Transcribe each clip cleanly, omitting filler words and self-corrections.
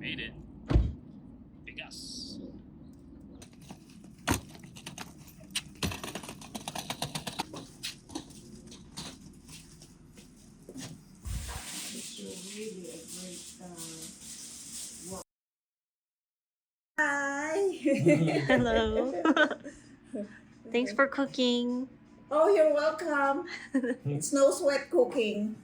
Made it. Vegas. Hi. Hello. Thanks for cooking. Oh, you're welcome. It's no sweat cooking.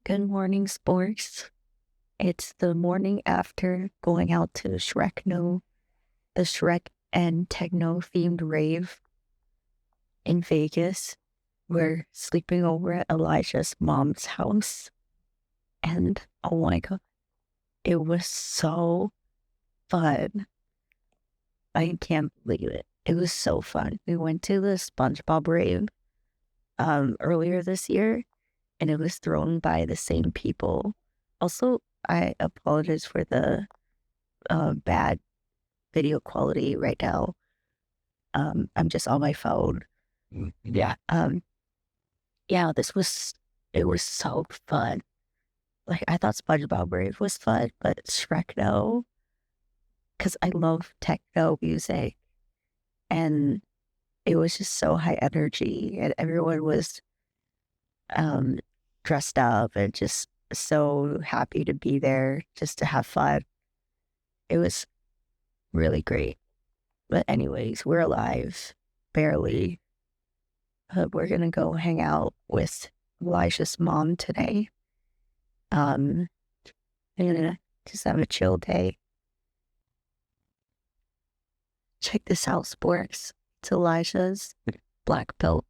Good morning, Sporks. It's the morning after going out to Shrekno, the Shrek and techno themed rave in Vegas. We're sleeping over at Elijah's mom's house. And oh my God, it was so fun. I can't believe it. It was so fun. We went to the SpongeBob rave earlier this year, and it was thrown by the same people. Also, I apologize for the bad video quality right now. I'm just on my phone. Yeah. Yeah, it was so fun. Like, I thought SpongeBob Rave was fun, but Shrekno, because I love techno music, and it was just so high energy, and everyone was dressed up and just so happy to be there, just to have fun. It was really great. But anyways, we're alive, barely. We're gonna go hang out with Elijah's mom today. And just have a chill day. Check this out, Sporks. It's Elijah's black belt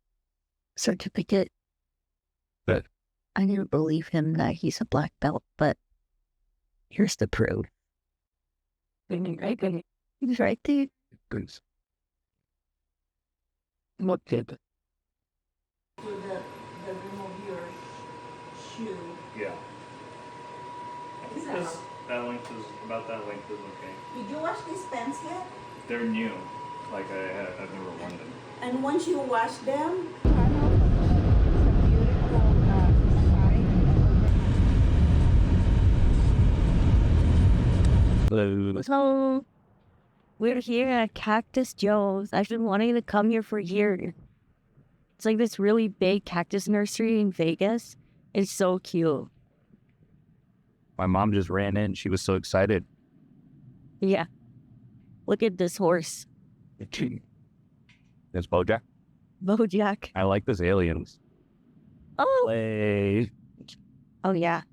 certificate. But I didn't believe him that he's a black belt, but here's the proof. He's right there. good. What did? To the remove your shoe. Yeah. I think about that length is okay. Did you wash these pants yet? They're new. Like I've never worn them. And once you wash them, So, we're here at Cactus Joe's. I've been wanting to come here for years. It's like this really big cactus nursery in Vegas. It's so cute. My mom just ran in. She was so excited. Yeah. Look at this horse. That's Bojack. Bojack. I like this aliens. Oh. Play. Oh, yeah.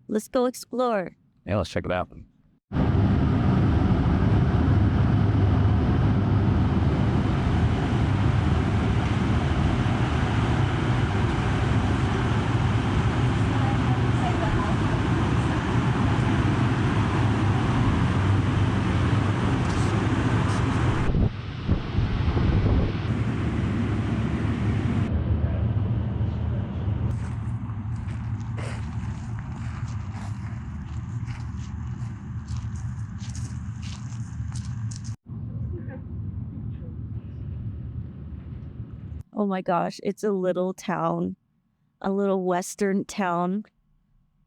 Let's go explore. Yeah, let's check it out. Oh my gosh, it's a little town, a little western town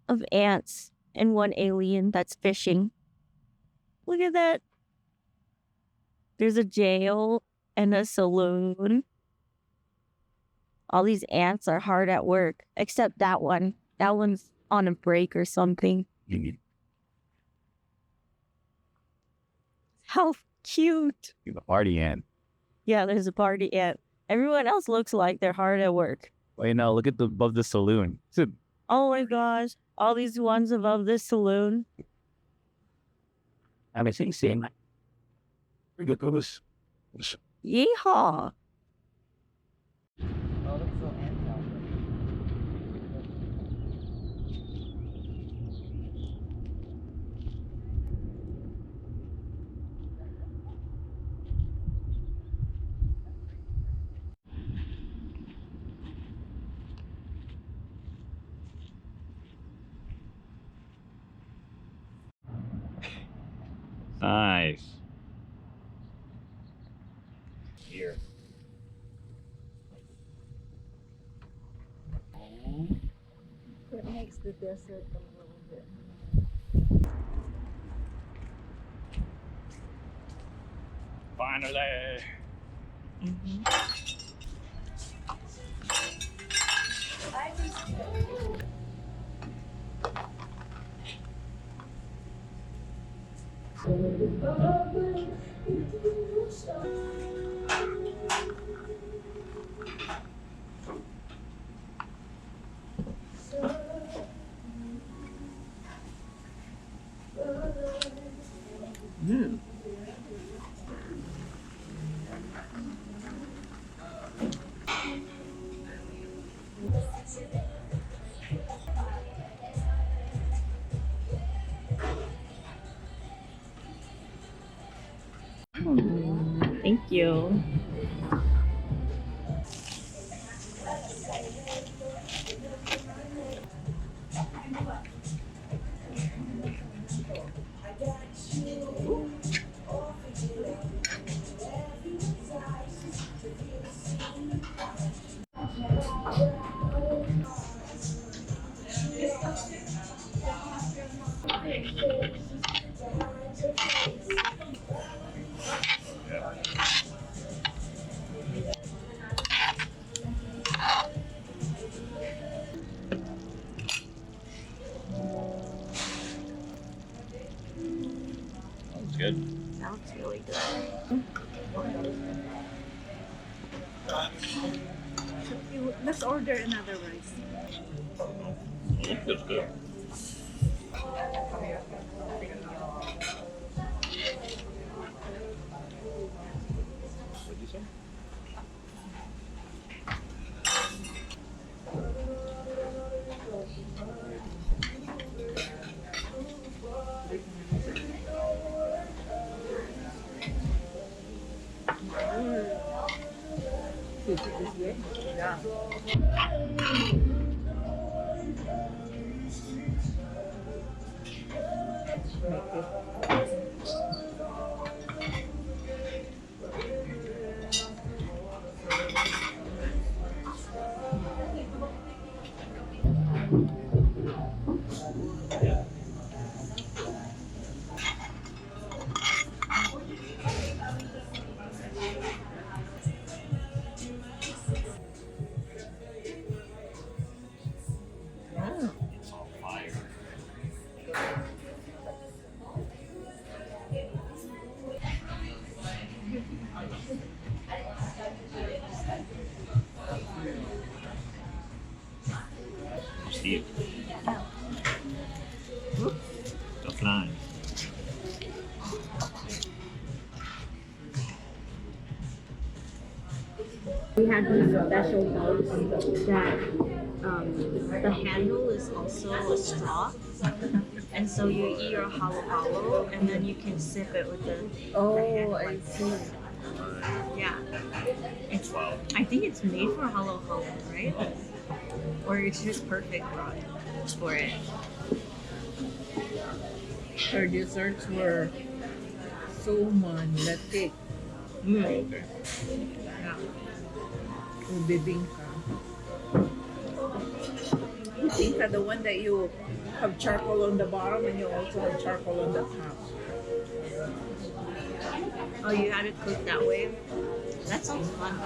of ants and one alien that's fishing. Look at that. There's a jail and a saloon. All these ants are hard at work, except that one. That one's on a break or something. How cute. The party ant. Yeah, there's a party ant. Everyone else looks like they're hard at work. Wait, no, look at the above the saloon. Oh my gosh. All these ones above this saloon. I'm same. Yeehaw. Nice. Here. It makes the desert a little bit. Finally. Thank you. That's good. Sounds really good. Let's order another rice. That's good. What'd you say? Yeah. It's on fire. Steve. That's nice. We had these special mugs that the handle is also a straw. And so you eat your halo and then you can sip it with the Oh, I see. yeah. It's I think it's made for halo, right? Or it's just perfect for it. Our desserts were suman, latik. Mm. Okay. Yeah. Bibingka. Bibingka, the one that you have charcoal on the bottom and you also have charcoal on the top. Oh, you have it cooked that way? That sounds fun.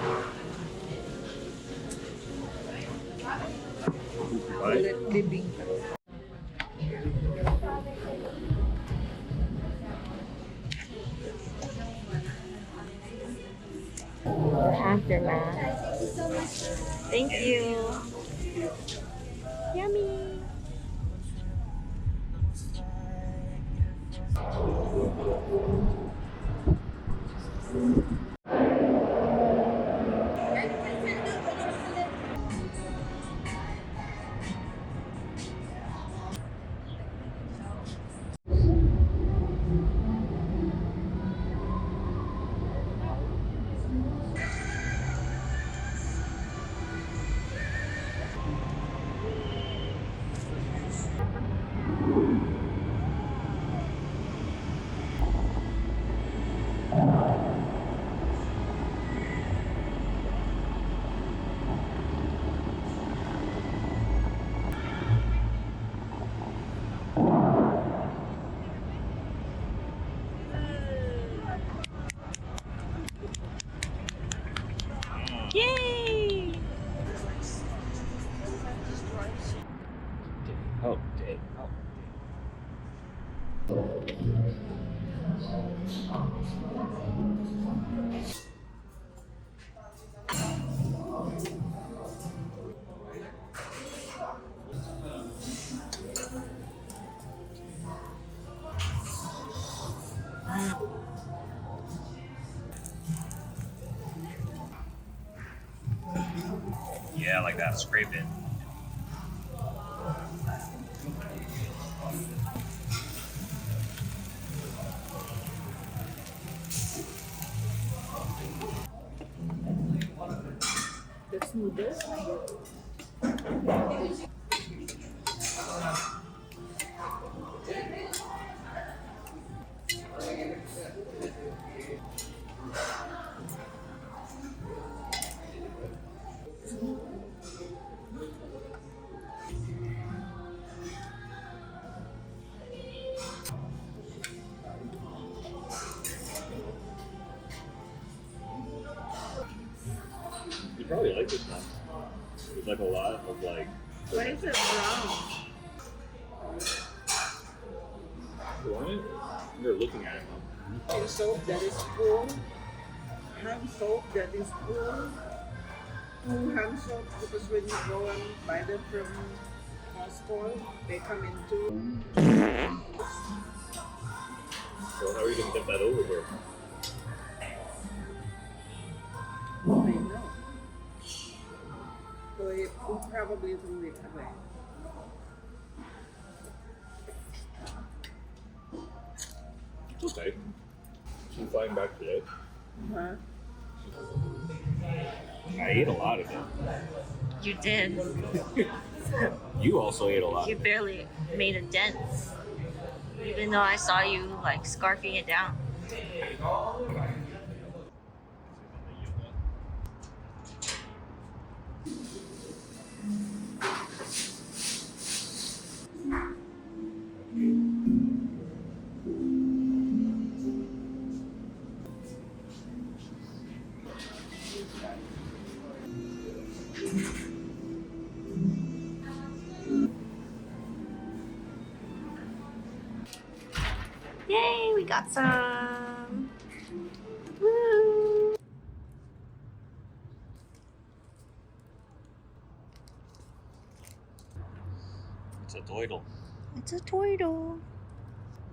Call it bibingka. Aftermath. Thank you. Yummy. Yay! Oh, Daeho. Yeah, like that. Scrape it. That's noodles. You probably like this one. There's like a lot of like. Why is it brown? You want it? You're looking at it, huh? And soap that is full. Hand soap that is full. 2 hand soaps because when you go and buy them from Costco, they come in 2. So how are you gonna get that over here? I know. So it will probably throw it away. It's okay. She's flying back today. Huh? I ate a lot of it. You did. You also ate a lot. You barely made a dent. Even though I saw you like scarfing it down. Yay, we got some. Woo! It's a doidle. It's a turtle.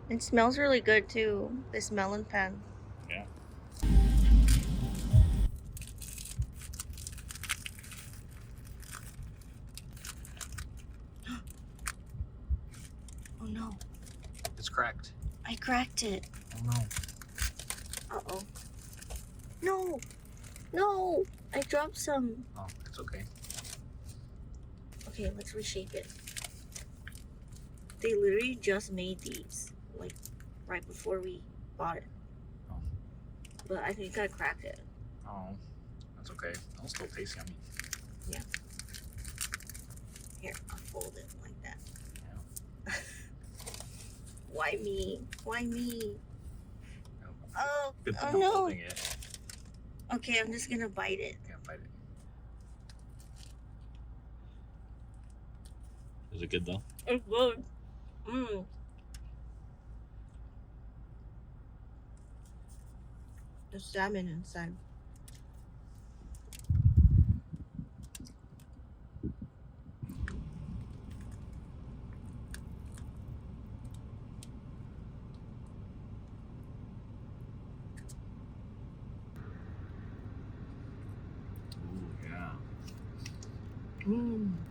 It smells really good too. This melon pan. Yeah. Oh no, It's cracked. I cracked it. Oh no. Uh-oh. No, no, I dropped some. Oh, it's okay. Okay, let's reshape it. They literally just made these, like, right before we bought it. Oh. But I think I cracked it. Oh, It's okay. It'll still taste yummy. Yeah. Here, I'll fold it like that. Yeah. Why me? Why me? No. Oh, Good thing oh I'm no. holding it. Okay, I'm just gonna bite it. Can't bite it. Is it good though? It's good. Mmm. The salmon inside. Ooh, yeah. Mmm.